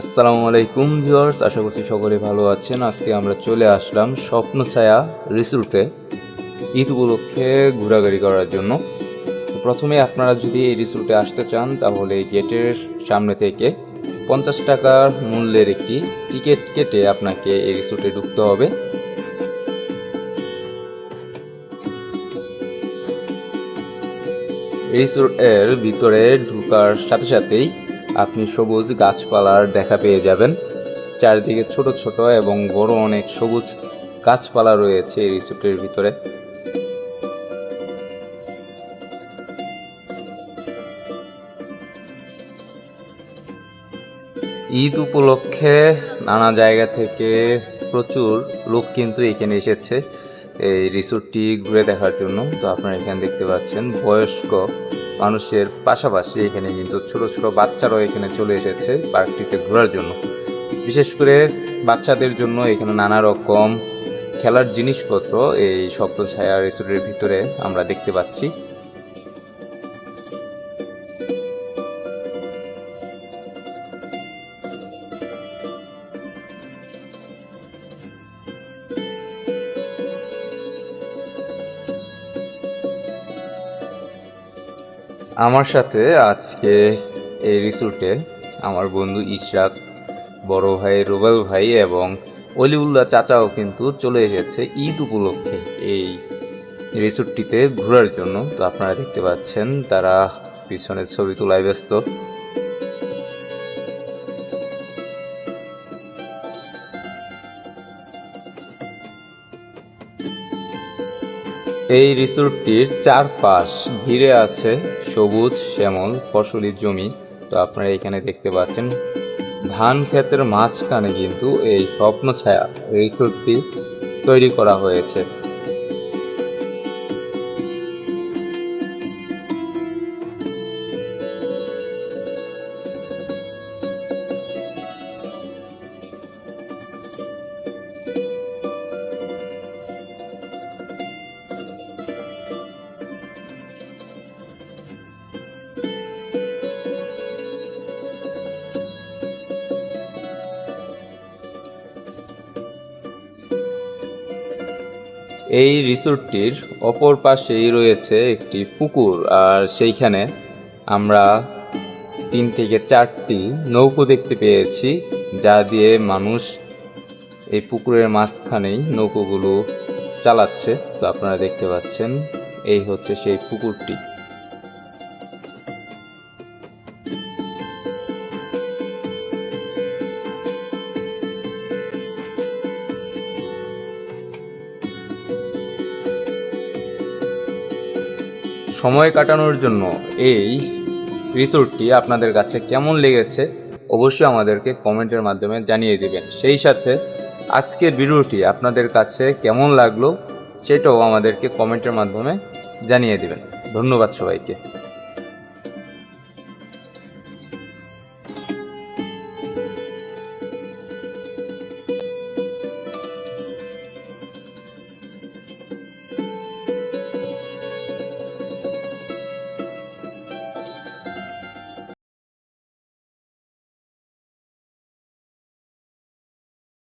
আসসালামু আলাইকুম ভিউয়ার্স, আশা করছি সকলে ভালো আছেন। আজকে আমরা চলে আসলাম স্বপ্নছায়া রিসোর্টে ঈদ উপলক্ষে ঘোরাঘুরি করার জন্য। প্রথমে আপনারা যদি এই রিসোর্টে আসতে চান তাহলে গেটের সামনে থেকে 50 টাকার মূল্যের একটি টিকিট কেটে আপনাকে এই রিসোর্টে ঢুকতে হবে। রিসোর্টের ভিতরে ঢোকার সাথে সাথেই আপনি সবুজ গাছপালার দেখা পেয়ে যাবেন। চারিদিকে ছোট ছোট এবং বড় অনেক সবুজ গাছপালা রয়েছে এই রিসোর্টের ভিতরে। ঈদ উপলক্ষে নানা জায়গা থেকে প্রচুর লোক কিন্তু এখানে এসেছে এই রিসোর্টটি ঘুরে দেখার জন্য। তো আপনারা এখানে দেখতে পাচ্ছেন বয়স্ক মানুষের পাশাপাশি এখানে কিন্তু ছোট ছোট বাচ্চারাও এখানে চলে এসেছে পার্কটিতে ঘোরার জন্য। বিশেষ করে বাচ্চাদের জন্য এখানে নানা রকম খেলার জিনিসপত্র এই স্বপ্নছায়া রিসোর্টের ভিতরে আমরা দেখতে পাচ্ছি। আমার সাথে আজকে এই রিসোর্টে আমার বন্ধু ইশরাক, বড় ভাই রুবেল ভাই এবং অলিউল্লাহ চাচাও কিন্তু চলে এসেছে ঈদ উপলক্ষে এই রিসোর্টটিতে ঘোরার জন্য। তো আপনারা দেখতে পাচ্ছেন তারা পিছনে ছবি তোলায় ব্যস্ত। এই রিসোর্টটির চারপাশ ঘিরে আছে সবুজ শ্যামল ফসলি জমি। তো আপনারা এখানে দেখতে পাচ্ছেন ধান ক্ষেতের মাঝখানে কিন্তু এই স্বপ্নছায়া রিসোর্টটি তৈরি করা হয়েছে। এই রিসোর্টটির অপর পাশেই রয়েছে একটি পুকুর, আর সেইখানে আমরা 3 থেকে 4টি নৌকো দেখতে পেয়েছি, যা দিয়ে মানুষ এই পুকুরের মাঝখানেই নৌকোগুলো চালাচ্ছে। তো আপনারা দেখতে পাচ্ছেন এই হচ্ছে সেই পুকুরটি। সময় কাটানোর জন্য এই রিসোর্টটি আপনাদের কাছে কেমন লেগেছে অবশ্যই আমাদেরকে কমেন্টের মাধ্যমে জানিয়ে দিবেন। সেই সাথে আজকের ভিডিওটি আপনাদের কাছে কেমন লাগলো সেটাও আমাদেরকে কমেন্টের মাধ্যমে জানিয়ে দিবেন। ধন্যবাদ সবাইকে।